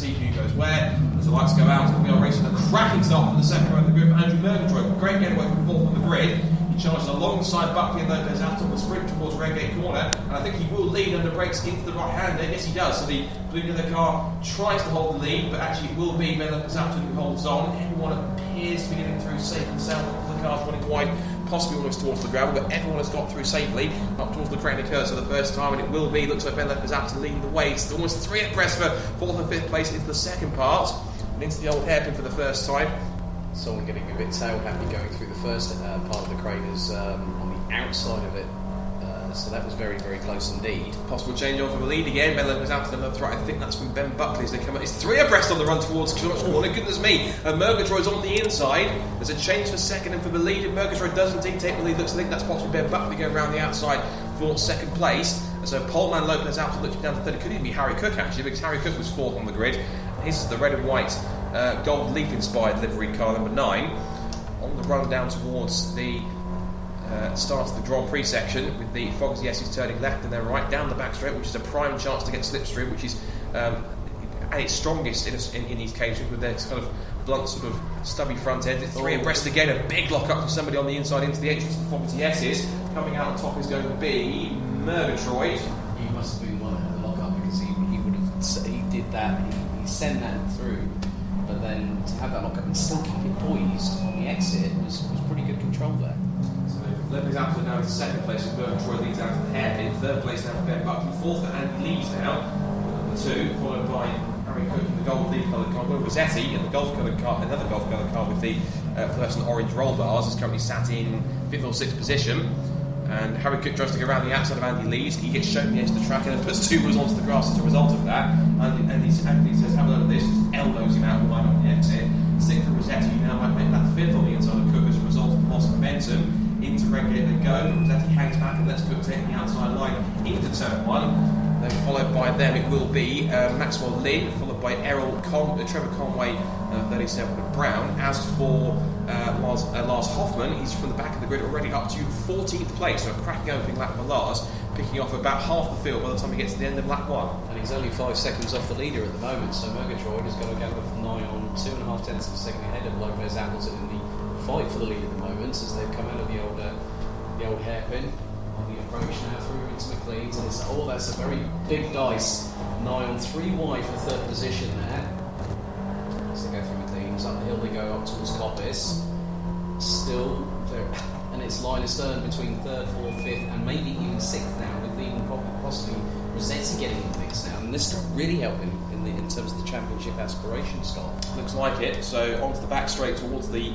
see who goes where. As the lights go out, we are racing a cracking start from the second row of the group. Andrew Murgatroyd, great getaway from fourth on the grid. He charges alongside Buckley and Lopez out on the sprint towards Redgate Corner, and I think he will lead under brakes into the right-hander. Yes, he does. So the blue in the car tries to hold the lead, but actually it will be Ben Lopez out who holds on. Everyone appears to be getting through safe and sound. The car's running wide, possibly almost towards the gravel, but everyone has got through safely up towards the Crane curve for the first time, and it will be. Looks like Ben Lopez out to lead the way. It's almost 3 abreast for fourth and fifth place into the second part, and into the old hairpin for the first time. Someone getting a bit tail happy going through the first part of the Craners on the outside of it. So that was very, very close indeed. Possible change on for the lead again. Ben Lopez out to the left right. I think that's from Ben Buckley as they come up. It's 3 abreast on the run towards Corner. Goodness me. And Murgatroyd's on the inside. There's a change for second and for the lead. And Murgatroyd does indeed take the lead. Looks like that's possibly Ben Buckley going around the outside for second place. So Poleman Lopez out to look down to third. It could even be Harry Cook actually, because Harry Cook was fourth on the grid. His is the red and white gold leaf inspired livery car number 9. On the run down towards the start of the Grand Prix section, with the Fogs Yeses turning left and then right down the back straight, which is a prime chance to get slipstream, which is at its strongest in these cases, with their kind of blunt sort of stubby front end. 3 abreast again, a big lock up for somebody on the inside into the entrance of the Fogs Yeses. Coming out on top is going to be Murgatroyd. He must have been one that had the lock up, because he would have, he did that, he sent that through, but then to have that lock up and still keep it poised on the exit was pretty good control there. Lopez out to now into second place, with Murgatroyd leads out to the hairpin. Third place now for Ben Buckley. Fourth for Andy Lees now, number 2, followed by Harry Cook in the gold leaf coloured car. Rossetti in the golf coloured car, another golf coloured car with the fluorescent orange roll bars, is currently sat in 5th or 6th position. And Harry Cook tries to go around the outside of Andy Lees. He gets shown the edge of the track and then puts 2 wheels onto the grass as a result of that. And Andy says, have a look at this, just elbows him out wide on the exit. 6th for Rossetti, now might make that 5th on the inside of Cook as a result of loss of momentum. Into Redgate they go. Rossetti hangs back and lets Cook take the outside line into turn 1. Then followed by them it will be Maxwell Lynn, followed by Trevor Conway, 37 with Brown. As for Lars Hoffman, he's from the back of the grid already up to 14th place, so a cracking opening lap for Lars, picking off about half the field by the time he gets to the end of lap 1. And he's only 5 seconds off the leader at the moment, so Murgatroyd has got to go with 9 on 2.5 tenths of a second ahead of Lopez Appleton in the fight for the lead at the moment, as they've come out of the old hairpin on the approach now through into McLean's, and it's, that's a very big dice. 9 on 3 wide for third position there. As they go through McLean's, up the hill they go up towards Coppice. Still there, and it's line astern between third, fourth, fifth, and maybe even 6th now, with even possibly Rossetti getting in the mix now, and this could really help him in terms of the championship aspirations, Scott. Looks like it. So onto the back straight towards the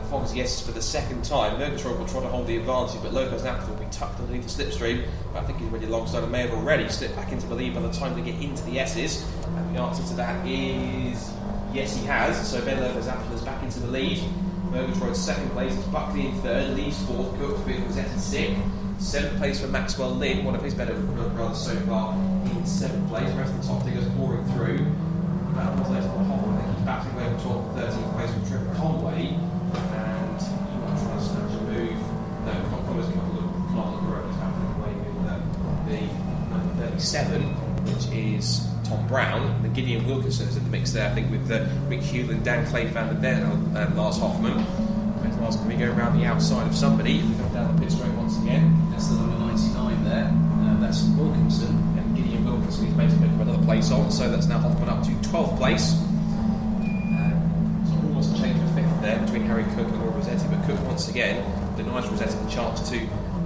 Fogs Yeses for the second time. Murgatroyd will try to hold the advantage, but Lopez Appleton will be tucked underneath the slipstream. I think he's already alongside and may have already slipped back into the lead by the time they get into the S's. And the answer to that is yes, he has. So Ben Lopez Appleton is back into the lead. Murgatroyd second place, it's Buckley in third, Lees fourth, Cook fifth, Rossetti sixth. 7th place for Maxwell Lynn, one of his better runs so far, in 7th place. The rest of the top figures pouring through. About a later on Hoffman, I think he's battling over 12th and 13th place with Trevor Conway. And he might try to snatch a move. No, Conway's a couple of kilometres per hour, he's battling away with the number 37, which is Tom Brown. And then Gideon Wilkinson is in the mix there, I think, with Rick Hewlin, Dan Clay, Van der Den, and Lars Hoffman. Lars can we go around the outside of somebody and go down the pit straight once again. That's the number 99 there. That's Wilkinson. And Gideon Wilkinson is basically picking another place on, so that's now Hoffman up to 12th place. So almost a change for 5th there between Harry Cook and Laura Rossetti, but Cook once again denies Rossetti the chance to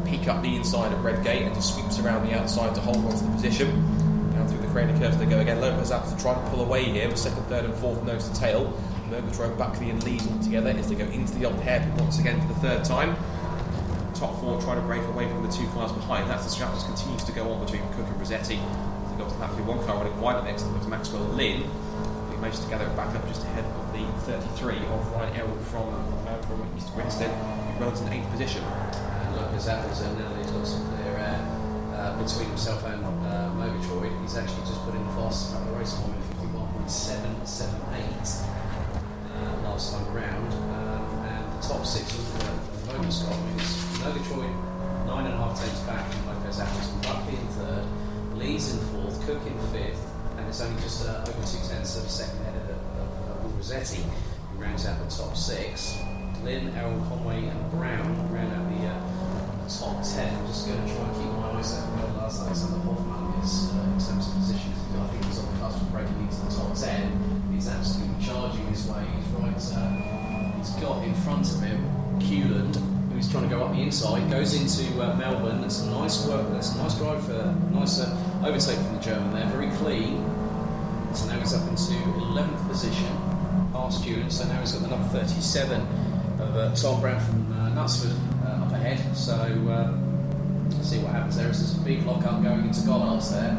peek up the inside of Redgate and just sweeps around the outside to hold on to the position. Now through the Craner curves they go again. Lopez has to try to pull away here with 2nd, 3rd and 4th nose to tail. Murgatroyd, Buckley and Lees all together as they go into the old hairpin once again for the 3rd time. Top 4 try to break away from the 2 cars behind. That's the strap that continues to go on between Cook and Rossetti. They got to that 1 car running wide next to them was Maxwell Lynn. He managed to gather it back up just ahead of the 33 of Ryan Errol from East Grinstead, who runs in 8th position. And Lopez Appleton, now he's got some clear air between himself and Murgatroyd. He's actually just put in the fastest lap of the race time in 51.778. Last time round, and the top 6 of the moment Scott is Murgatroyd 9.5 tenths back from Lopez Appleton, Buckley in 3rd, Lees in 4th, Cook in 5th, and it's only just over 2 tenths of a second ahead of Will Rossetti, who rounds out the top 6. Lynn, Errol, Conway and Brown round out the top 10. I'm just going to try and keep my eyes open where Lars Alexander Hoffman is in terms of positions. I think he's on the cusp of breaking into the top 10. He's absolutely charging his way. He's right. He's got in front of him Kuland, who's trying to go up the inside. Goes into Melbourne. That's a nice work. That's a nice drive for nice overtake from the German there. Very clean. So now he's up into 11th position, past Kuland. So now he's got the number 37 of Tom Brown from Knutsford up ahead. So see what happens there. There's a big lock-up going into Gollards there. I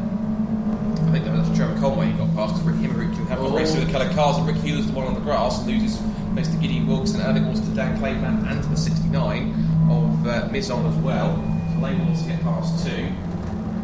think that was Trevor Conway he got past because him and Rick have got race through the coloured cars, and Rick Hewlett's the one on the grass and loses most to Gideon Wilson, and I think also to Dan Clayman and to the 69 of Mizon as well. So they will also get past 2.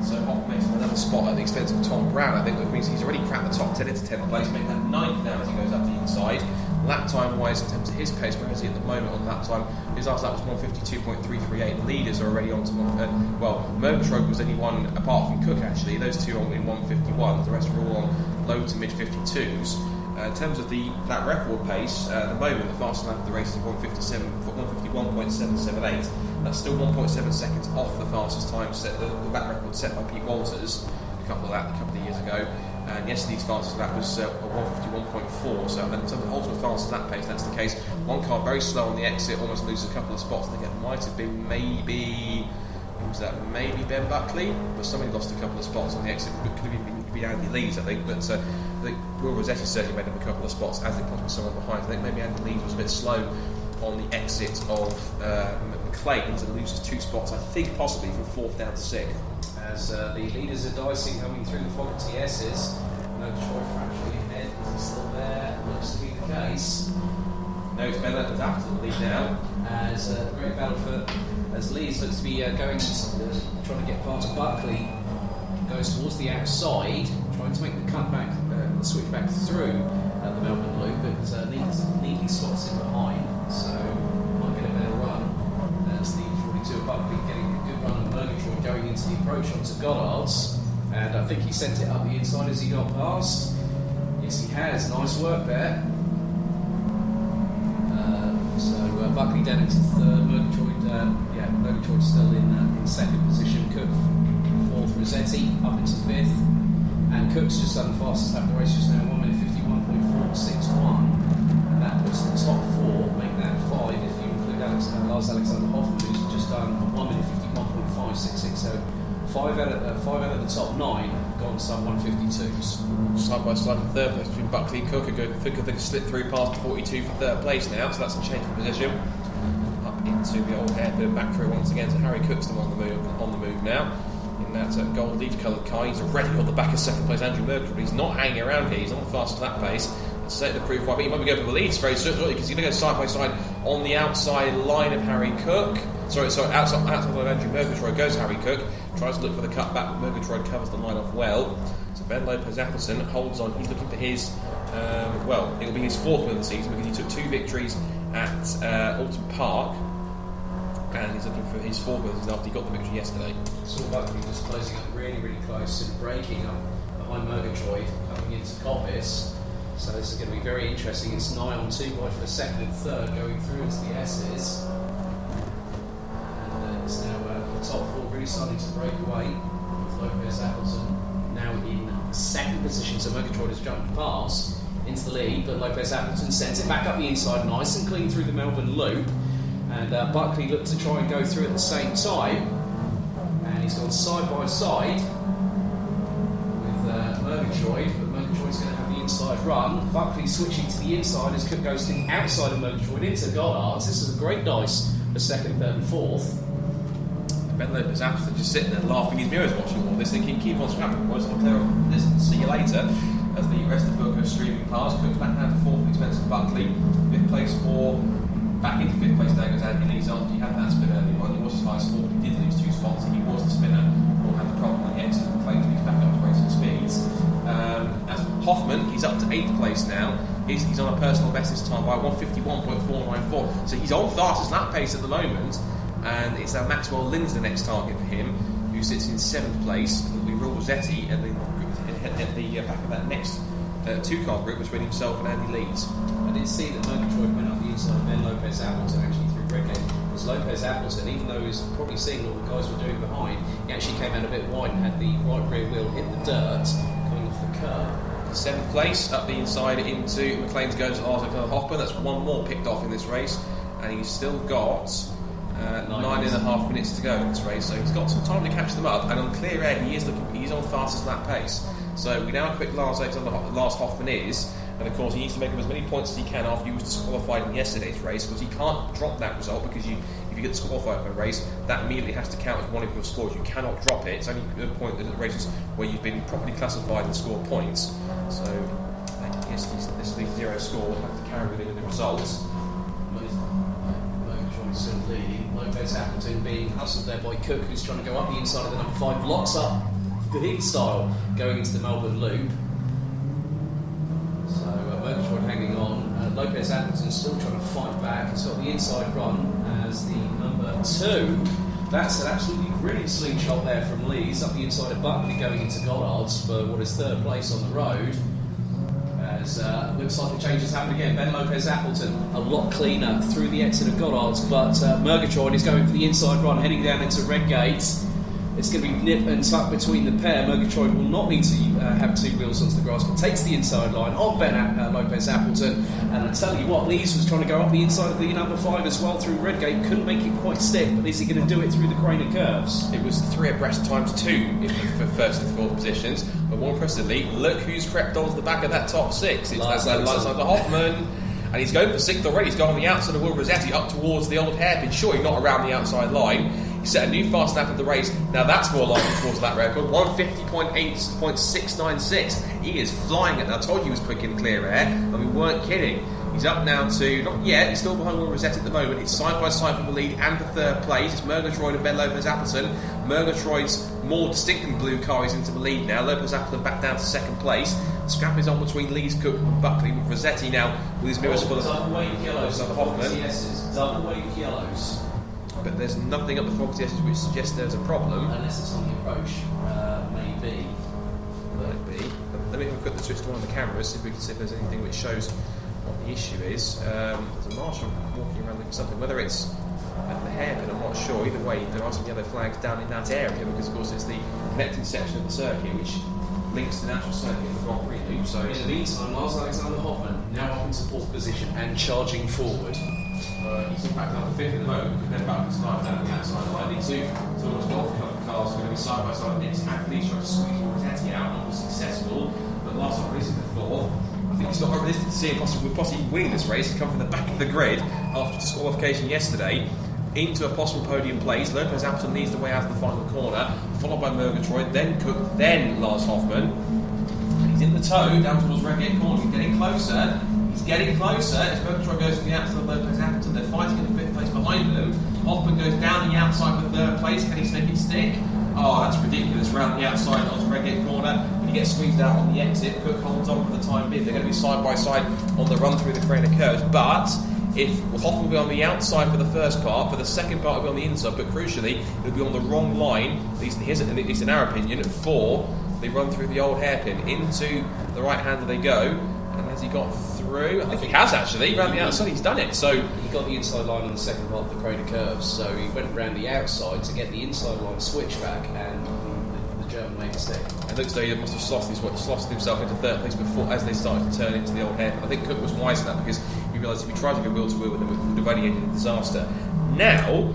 So Hoffman makes another spot at the expense of Tom Brown. I think that means he's already cracked the top 10 into 10th place, making that 9th now as he goes up the inside. Lap time wise, in terms of his pace, where is he at the moment on lap time? His last lap was 152.338. The leaders are already on to Murgatroyd was only one apart from Cook actually. Those two are in 151. The rest are all on low to mid 52s. In terms of that record pace, at the moment the fastest lap of the race is 151.778. That's still 1.7 seconds off the fastest time set, the lap record set by Pete Walters a couple of years ago. And yesterday's fastest lap was 151.4. So in terms of the ultimate fastest lap pace, that's the case. One car very slow on the exit, almost loses a couple of spots. I think it might have been maybe Ben Buckley, but somebody lost a couple of spots on the exit. It could have been Andy Lees, I think. But I think Will Rossetti certainly made up a couple of spots, as did possibly someone behind. I think maybe Andy Lees was a bit slow on the exit of McLean's and loses 2 spots. I think possibly from 4th down to 6th. As the leaders are dicing coming through the fog of TS's. No Troy fractionally ahead. Is he still there? Looks to be the case. No, it's Ben Leonard's after the lead now. As a great battle for as Lees looks to be trying to get past Buckley. Goes towards the outside, trying to make the comeback, the switch back through the Melbourne Loop, but neatly slots in behind, so might get a better run. As the 42 of Buckley getting a good run of Murgatroyd going into the approach onto Gollards, and I think he sent it up the inside as he got past. Yes, he has. Nice work there. So Buckley down into 3rd, Murgatroyd still in 2nd position. Cook 4th, Rossetti up into 5th, and Cook's just done the fastest lap of the race just now, 1 minute 51.461, and that puts the top 4, make that 5 if you include Lars Alexander Hoffman, who's just done 1 minute 51.566. So 5 out of the top 9 gone some 152s. Side by side in 3rd place between Buckley and Cook. They could slip through past 42 for 3rd place now, so that's a change of position. Up into the old hairpin back through once again. So Harry Cook's the one on the move now. In that gold leaf coloured car, he's already on the back of 2nd place Andrew Murgatroyd. He's not hanging around here. He's on the fastest lap pace. Let's set the proof why. But he might be going for the leads very certainly because he's going to go side by side on the outside line of Harry Cook. Outside of Andrew Murgatroyd goes Harry Cook. Tries to look for the cut back, but Murgatroyd covers the line off well. So Ben Lopez-Appleton holds on. He's looking for his, it'll be his 4th win of the season because he took 2 victories at Alton Park, and he's looking for his 4th win after he got the victory yesterday. Saw Buckley just closing up really, really close and breaking up behind Murgatroyd coming into Coppice. So this is going to be very interesting. It's nigh on 2 wide for the 2nd and 3rd going through into the S's. And it's now the top 4 really starting to break away with Lopez-Appleton now in 2nd position. So Murgatroyd has jumped past into the lead, but Lopez-Appleton sends it back up the inside nice and clean through the Melbourne Loop. And Buckley looked to try and go through at the same time, and he's gone side by side with Murgatroyd, but Murgatroyd's going to have the inside run. Buckley switching to the inside as Cook goes to the outside of Murgatroyd into Gollards. This is a great dice for 2nd, 3rd and 4th. Ben Lopez-Appleton just sitting there laughing his mirrors watching all this, thinking keep on scrapping boys, I'll clear off this and see you later. As the rest of the book goes streaming past, Cook's back down to 4th, expense of Buckley, 5th place for back into 5th place there goes Andy Lees after he had that spin early on. He was as high as 4th, he did lose 2 spots, and he was the spinner or had the problem when he exited the claim, he's back up to racing speeds. As for Hoffman, he's up to 8th place now. He's on a personal best this time by 151.494, so he's on fastest lap pace at the moment, and it's Maxwell Lynn's the next target for him, who sits in 7th place. It'll be Will Rossetti, and then at the back of that next two-car group between himself and Andy Leeds. I did see that Murgatroyd went up the inside of Ben Lopez Appleton actually through Redgate. Because Lopez Appleton, even though he was probably seeing what the guys were doing behind, he actually came out a bit wide and had the right rear wheel hit the dirt coming off the curb. 7th place up the inside into McLean's going to Arthur Hoffman. That's one more picked off in this race, and he's still got 9.5 minutes to go in this race, so he's got some time to catch them up. And on clear air, he's on fastest lap pace. So we know how quick Lars Hoffman is, and of course he needs to make up as many points as he can after he was disqualified in yesterday's race, because he can't drop that result, because if you get disqualified in a race, that immediately has to count as one of your scores. You cannot drop it. It's only a point in the races where you've been properly classified and scored points. So yes, this league 0 score will have to carry with him in the results. Murgatroyd still leading. Lopez Appleton being hustled there by Cook, who's trying to go up the inside of the number 5, locks up the Hill style going into the Melbourne Loop. So Murgatroyd hanging on. Lopez Appleton still trying to fight back. He's got the inside run as the number 2. That's an absolutely brilliant slingshot there from Lees up the inside of Buckley going into Goddard's for what is 3rd place on the road. As looks like the changes happen again. Ben Lopez Appleton a lot cleaner through the exit of Goddard's, but Murgatroyd is going for the inside run heading down into Redgate. It's going to be nip and tuck between the pair. Murgatroyd will not need to have 2 wheels onto the grass, but takes the inside line on Ben Lopez Appleton. And I tell you what, Lees was trying to go up the inside of the number 5 as well through Redgate. Couldn't make it quite stick, but is he going to do it through the crane of curves? It was 3 abreast times 2 in the first and 4th positions. But more impressively, look who's crept onto the back of that top 6. It's Lars Hoffman. And he's going for 6th already. He's gone on the outside of Will Rossetti up towards the old hairpin. Sure, he's not around the outside line. He set a new fast lap of the race. Now that's more likely towards that record. 150.696. He is flying it. I told you he was quick in clear air, and we weren't kidding. He's up now to, not yet, he's still behind Will Rossetti at the moment. It's side by side for the lead and the 3rd place. It's Murgatroyd and Ben Lopez Appleton. Murgatroyd's more distinctly blue car is into the lead now. Lopez Appleton back down to 2nd place. The scrap is on between Lees, Cook and Buckley, with Rossetti now with his mirrors full of double-weight yellows. Hoffman. Double-weight yellows. But there's nothing up the Fox S's which suggests there's a problem. Unless it's on the approach, maybe. Might be. But let me have a quick switch to one of the cameras, see if we can see if there's anything which shows what the issue is. There's a marshal walking around looking for something. Whether it's at the hairpin, I'm not sure. Either way, there are some yellow flags down in that area, because of course it's the connecting section of the circuit which links to the actual circuit in the Grand Prix loop. So in the meantime, Lars Alexander Hoffman now up into 4th position and charging forward. He's in fact number 5th at the moment, and then back to 9 down the outside line. The 2 sort of golf club cars are going to be side by side next. Anthony trying to squeeze Rossetti out, not successful, but last time is in the 4th. I think it's not unrealistic to see him possibly winning this race. He's come from the back of the grid after disqualification yesterday into a possible podium place. Lopez Appleton leads the way out of the final corner, followed by Murgatroyd, then Cook, then Lars Hoffman. He's in the tow down towards Redgate corner. He's getting closer. He's getting closer as Murgatroyd goes to the outside of Lopez Appleton. They're fighting in the 5th place behind them. Hoffman goes down the outside for 3rd place. Can he make it stick? Oh, that's ridiculous. Round the outside onto Redgate corner. When he gets squeezed out on the exit, Cook holds on for the time being. They're going to be side by side on the run through the crane of curves. But if Hoffman will be on the outside for the first part, for the second part will be on the inside, but crucially, it'll be on the wrong line, at least in our opinion, for they run through the old hairpin. Into the right hander they go. And has he got through? I think he has actually. Round the outside, he's done it. So he got the inside line on the second part of the crane of curves, so he went round the outside to get the inside line switchback, and the German made a mistake. It looks like he must have slotted himself into 3rd place before, as they started to turn into the old hairpin. I think Cook was wise in that, because he realised if he tried to go wheel to wheel with them, it would have only ended in disaster. Now,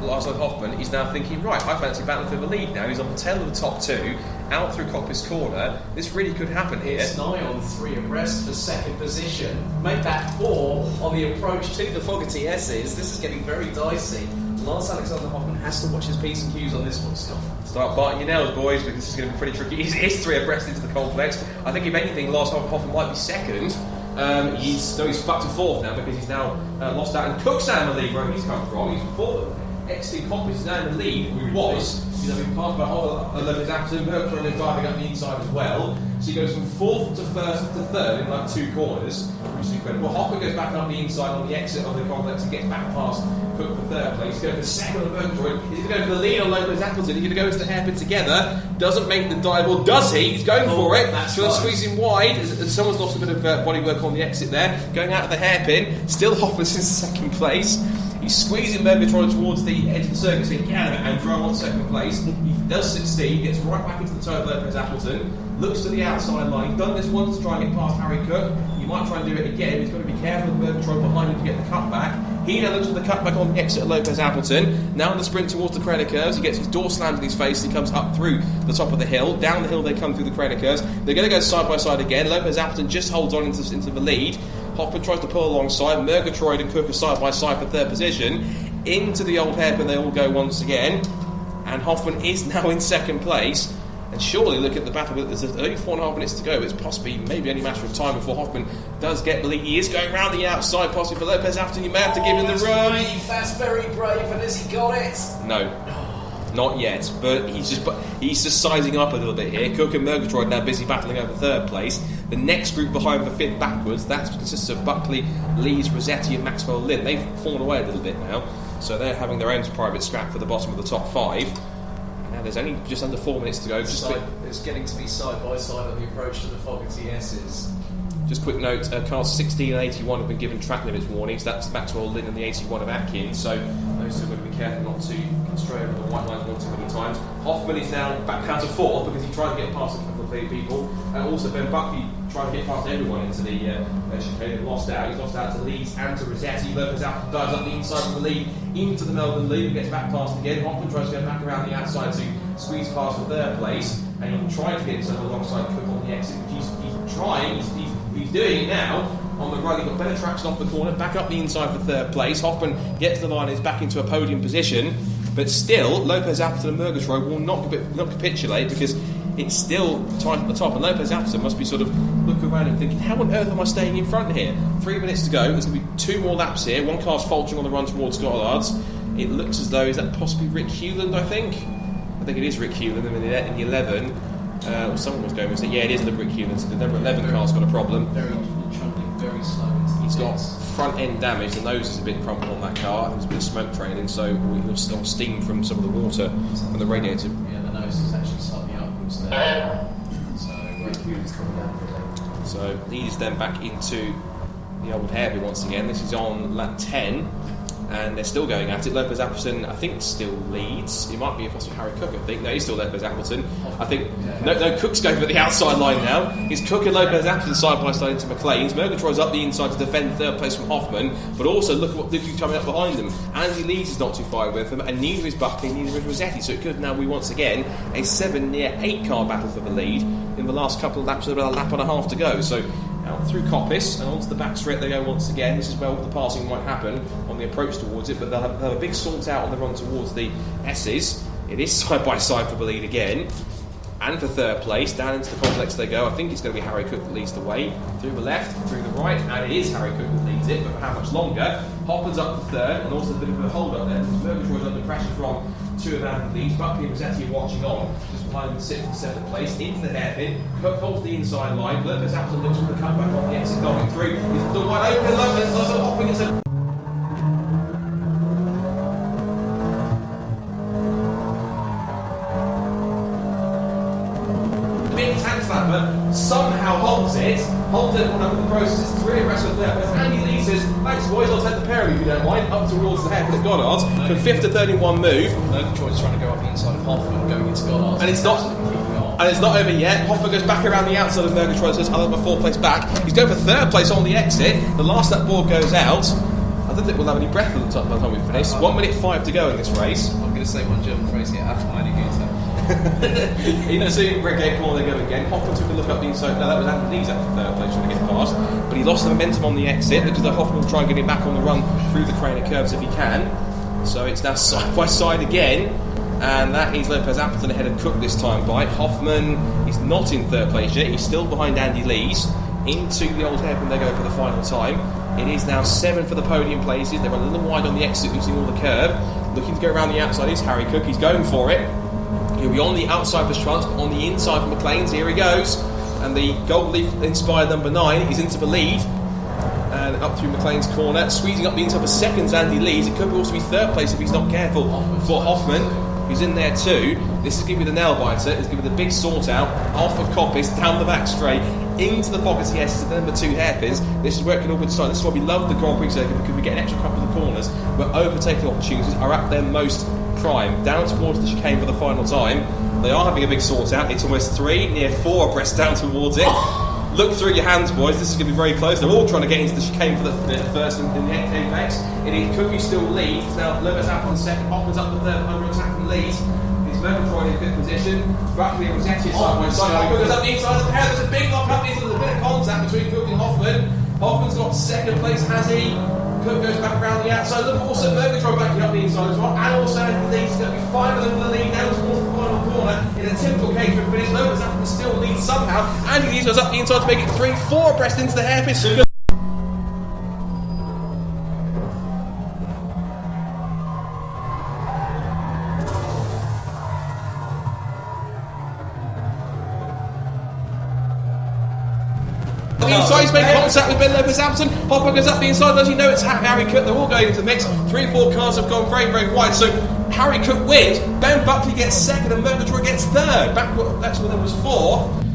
Lars Hoffman is now thinking, right, I fancy battling for the lead now. He's on the tail of the top 2, out through Coppice Corner. This really could happen here. It's nigh on 3 abreast for 2nd position. Make that 4 on the approach to the Fogarty S's. This is getting very dicey. Lars Alexander Hoffman has to watch his P's and Q's on this one, Scott. Start biting your nails, boys, because this is going to be pretty tricky. He's 3 abreast into the complex. I think, if anything, Lars Hoffman might be 2nd. He's fucked to 4th now, because he's now lost out. And Cook's down the lead where he's come from. He's 4th. XT Coppice is now in the lead, who was, been passed by Lopez Appleton. Murgatroyd is driving up the inside as well. So he goes from 4th to 1st to 3rd in like 2 corners, which is incredible. Hoffman goes back up the inside on the exit of the complex and gets back past Cook for 3rd place. He's going for 2nd on Murgatroyd. He's going to go for the lead on Lopez Appleton. He's going to go into the hairpin together. Doesn't make the dive, or does he? He's going for it. So let's squeeze him wide. Someone's lost a bit of bodywork on the exit there. Going out of the hairpin. Still Hoffman's in 2nd place. He's squeezing Murgatroyd towards the edge of the circuit, so he can have it, and Andrew on 2nd place. He does succeed, gets right back into the toe of Lopez Appleton, looks to the outside line. He's done this once to try and get past Harry Cook. He might try and do it again. He's got to be careful with Murgatroyd behind him to get the cutback. He now looks for the cutback on the exit of Lopez Appleton. Now on the sprint towards the crater curves, he gets his door slammed in his face. He comes up through the top of the hill. Down the hill they come through the crater curves. They're going to go side by side again. Lopez Appleton just holds on into the lead. Hoffman tries to pull alongside. Murgatroyd and Cook are side by side for 3rd position. Into the old hairpin they all go once again, and Hoffman is now in 2nd place. And surely, look at the battle, there's only 4.5 minutes to go. It's possibly maybe only a matter of time before Hoffman does get the lead. He is going round the outside, possibly for Lopez Appleton. You may have to give him the run. That's very brave, and has he got it? No, not yet. But he's just sizing up a little bit here. Cook and Murgatroyd now busy battling over 3rd place. The next group behind for 5th backwards, that consists of Buckley, Lees, Rossetti and Maxwell Lynn. They've fallen away a little bit now, so they're having their own private scrap for the bottom of the top 5. Now there's only just under 4 minutes to go. It's getting to be side by side on the approach to the Fogarty S's. Just quick note, cars 16 and 81 have been given track limits warnings. That's Maxwell Lynn and the 81 of Atkins, so those two are going to be careful not to stray over the white lines one too many times. Hoffman is now back down to 4th because he tried to get past a couple of people. Also Ben Buckley tried to get past everyone into the chicane and lost out. He's lost out to Leeds and to Rossetti. Lopez Appleton dives up the inside of the lead into the Melbourne lead and gets back past again. Hoffman tries to go back around the outside to squeeze past for 3rd place, and he tried to get himself alongside Cook on the exit, which he's trying. He's doing it now. On the right, he's got better traction off the corner, back up the inside for 3rd place. Hoffman gets to the line and is back into a podium position, but still Lopez Appleton and Murgatroyd will not capitulate, because it's still tight at the top, and Lopez Appleton must be sort of looking around and thinking, how on earth am I staying in front here? 3 minutes to go. There's going to be 2 more laps here. One car's faltering on the run towards Scotland's. It looks as though, is that possibly Rick Hewland, I think it is Rick Hewland in the 11. Someone was going with it. Yeah, it is the Rick Hewland. So the number 11 car's got a problem. Travelling very slow. He's got front end damage. The nose is a bit crumpled on that car. There's a bit of smoke trailing, so we'll still steam from some of the water from the radiator. Yeah, the nose is actually slightly upwards there. So he's then back into the old hairpin once again. This is on lap 10. And they're still going at it. Lopez Appleton, I think, still leads. It might be a possible Harry Cook, I think. No, he's still Lopez Appleton. I think. No, Cook's going for the outside line now. It's Cook and Lopez Appleton side by side into McLean's. Murgatroyd's up the inside to defend 3rd place from Hoffman. But also, look at who's coming up behind them. Andy Lees is not too far with them, and neither is Buckley, neither is Rossetti. So it could now be once again a 7 near 8 car battle for the lead in the last couple of laps with about a lap and a half to go. So out through Coppice and onto the back straight they go once again. This is where all the passing might happen on the approach towards it, but they'll have a big salt out on the run towards the S's. It is side by side for the lead again, and for 3rd place. Down into the complex they go. I think it's going to be Harry Cook that leads the way. Through the left, through the right, and it is Harry Cook that leads it, but for how much longer? Hoffman's up to 3rd, and also a bit of a hold up there. Murgatroyd's under pressure from 2 of Andy Lees. Buckley and Rossetti are watching on, just behind the 6th and 7th place, into the hairpin. Cook holds the inside line. Lopez Appleton looks for the comeback on the exit going through. He's the wide open. Lopez hopping into. Big tank slapper somehow holds it on the process. It's really aggressive there. But Andy Lee says, thanks boys, I'll take the pair of you if you don't mind, up towards the hairpin at Goddard's. From 5th to 3rd in one move. Murgatroyd's trying to go up the inside of Hoffman, going into Goddard's. And it's not over yet. Hoffman goes back around the outside of Murgatroyd, says, I'll have my 4th place back. He's going for 3rd place on the exit. The last lap board goes out. I don't think we'll have any breath by the time we finish. 1 minute 5 to go in this race. I'm going to say one German phrase here, after meine Güte. Into Brigade Corner they go again. Hoffman took a look up the inside. No, that was Andy Lees after 3rd place trying to get past. But he lost the momentum on the exit because the Hoffman will try and get him back on the run through the craner curves if he can. So it's now side by side again. And that is Lopez Appleton ahead of Cook this time by. Hoffman is not in 3rd place yet. He's still behind Andy Lees. Into the old hairpin they go for the final time. It is now 7 for the podium places. They're a little wide on the exit, losing all the curb. Looking to go around the outside is Harry Cook. He's going for it. He'll be on the outside for Schwartz, but on the inside for McLean's. Here he goes. and the gold leaf inspired number 9 is into the lead. And up through McLean's corner, squeezing up the inside for seconds. Andy leads. It could also be third place if he's not careful for Hoffman, who's in there too. This is going to be the nail biter. It's going to be the big sort out off of Coppice, down the back straight, into the Fogarty S's and the number 2 hairpins. This is where it can all be decided. This is why we love the Grand Prix circuit, because we get an extra couple of the corners where overtaking opportunities are at their most prime. Down towards the chicane for the final time. They are having a big sort out. It's almost 3, near 4 abreast down towards it. Look through your hands, boys. This is going to be very close. They're all trying to get into the chicane for the first in the apex. It is Cookie still leads. Now Lewis up on second. Hoffman's up the third. Under attack and leads. It's Murgatroyd in fifth position. Roughly it was actually side by side. Cook goes up the inside of the pair. There's a big lock up. There's a bit of contact between Cook and Hoffman. Hoffman's got second place, has he? Cook goes back around the outside. Look, also Murgatroyd backing up the inside as well. And also Andy leads. There's going to be 5 of them for the lead down towards the final corner in a typical Caterham finish. Lewis up still leads somehow. Andy leads goes up the inside to make it 3, 4 abreast into the hairpin. The inside, he's making contact with Ben Lopez-Appleton. Hopper goes up the inside, as you know, it's Harry Cook. They're all going into the mix. 3 or 4 cars have gone very, very wide. So Harry Cook wins. Ben Buckley gets second, and Murgatroyd gets third. Back that's when there was 4.